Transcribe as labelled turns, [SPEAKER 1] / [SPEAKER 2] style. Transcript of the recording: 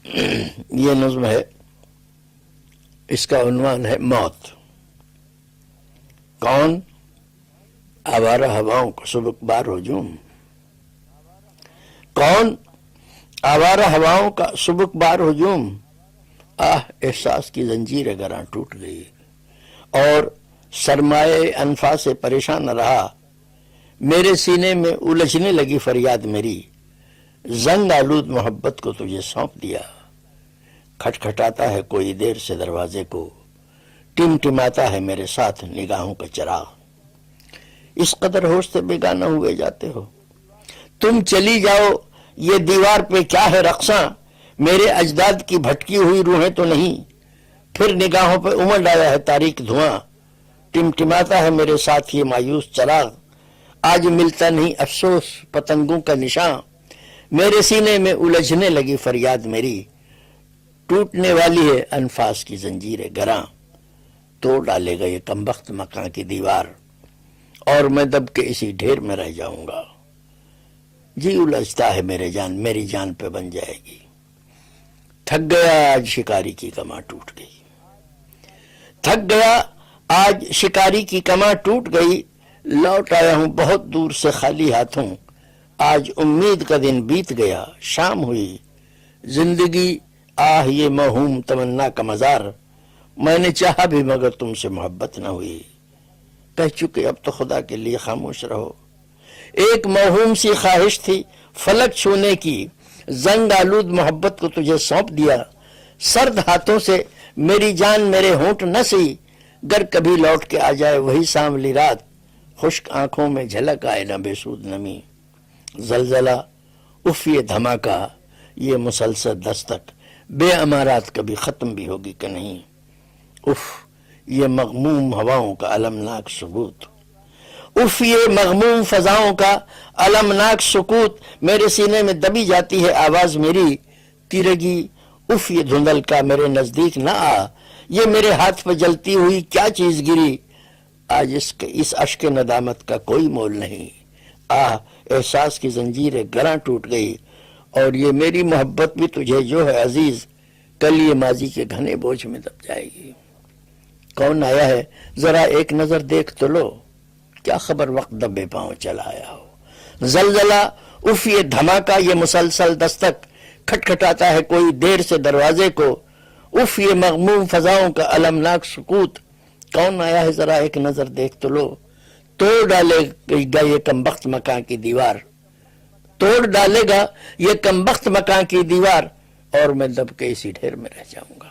[SPEAKER 1] یہ نظم ہے، اس کا عنوان ہے موت۔ کون آوارہ ہواؤں کو سبک بار ہجوم، کون آوارہ ہواؤں کا سبک بار ہجوم، آہ احساس کی زنجیر گراں ٹوٹ گئی، اور سرمایہ انفاس سے پریشان رہا، میرے سینے میں الجھنے لگی فریاد میری، زنگ آلود محبت کو تجھے سونپ دیا، کھٹکھٹاتا ہے کوئی دیر سے دروازے کو، ٹمٹماتا ہے میرے ساتھ نگاہوں کا چراغ، اس قدر ہوش سے بیگانہ ہوئے جاتے ہو، تم چلی جاؤ یہ دیوار پہ کیا ہے رقصاں، میرے اجداد کی بھٹکی ہوئی روحیں تو نہیں، پھر نگاہوں پہ امڑ آیا ہے تاریک دھواں، ٹمٹماتا ہے میرے ساتھ یہ مایوس چراغ، آج ملتا نہیں افسوس پتنگوں کا نشاں، میرے سینے میں الجھنے لگی فریاد میری، ٹوٹنے والی ہے انفاس کی زنجیر گراں، توڑ ڈالے گا یہ کمبخت مکان کی دیوار، اور میں دب کے اسی ڈھیر میں رہ جاؤں گا، جی الجھتا ہے میری جان پہ بن جائے گی، تھک گیا آج شکاری کی کماں ٹوٹ گئی، تھک گیا آج شکاری کی کماں ٹوٹ گئی، لوٹ آیا ہوں بہت دور سے خالی ہاتھوں، آج امید کا دن بیت گیا، شام ہوئی، زندگی آہ یہ موہوم تمنا کا مزار، میں نے چاہا بھی مگر تم سے محبت نہ ہوئی، کہہ چکے اب تو خدا کے لیے خاموش رہو، ایک موہوم سی خواہش تھی فلک چھونے کی، زنگ آلود محبت کو تجھے سونپ دیا، سرد ہاتھوں سے میری جان میرے ہونٹ نہ سی، گر کبھی لوٹ کے آ جائے وہی سانولی رات، خشک آنکھوں میں جھلک آئے نہ بے سود نمی، زلزلہ اف یہ دھماکہ یہ مسلسل دستک، بے امارات کبھی ختم بھی ہوگی کہ نہیں، اف یہ مغموم ہواؤں کا المناک ثبوت، اف یہ مغموم فضاؤں کا المناک سکوت، میرے سینے میں دبی جاتی ہے آواز میری، تیرگی اف یہ دھندل کا میرے نزدیک نہ آ، یہ میرے ہاتھ پہ جلتی ہوئی کیا چیز گری، آج اس اشک ندامت کا کوئی مول نہیں، آہ احساس کی زنجیر گراں ٹوٹ گئی، اور یہ میری محبت بھی تجھے جو ہے عزیز، کل یہ ماضی کے گھنے بوجھ میں دب جائے گی، کون آیا ہے ذرا ایک نظر دیکھ تو لو، کیا خبر وقت دبے پاؤں چلا آیا ہو، زلزلہ اف یہ دھماکہ یہ مسلسل دستک، کھٹکھٹاتا ہے کوئی دیر سے دروازے کو، اف یہ مغموم فضاؤں کا المناک سکوت، کون آیا ہے ذرا ایک نظر دیکھ تو لو، توڑ ڈالے گا یہ کمبخت مکان کی دیوار، توڑ ڈالے گا یہ کمبخت مکان کی دیوار، اور میں دب کے اسی ڈھیر میں رہ جاؤں گا۔